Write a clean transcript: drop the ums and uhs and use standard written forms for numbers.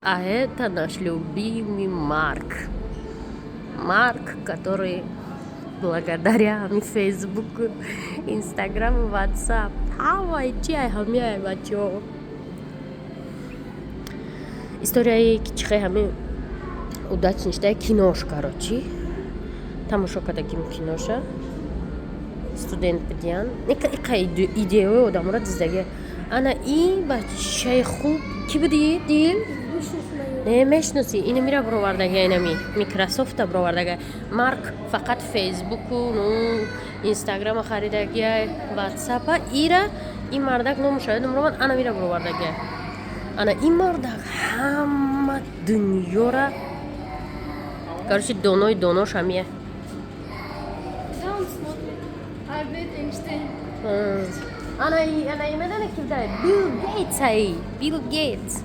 А это наш любимый Марк. Марк, который благодаря Facebook, Instagram и WhatsApp. История кичхе хами удачничтая кинош, короче. Тамошо кардагим киноша. Студент будиан. Ика идея одамро диздага. Ана и бачаи хуб ки буди дил? Мешнуси ина мира бровардага инами Microsoft бровардага. Марк фақат Facebook ну Instagram харидага WhatsApp ира ин мардак номушавад номроман ана мира бровардага. Ана ин мардак ҳама дунёра короче донои донош ҳамия. Albert Einstein. Ana medeni kimde? Bill Gates. Bill Gates.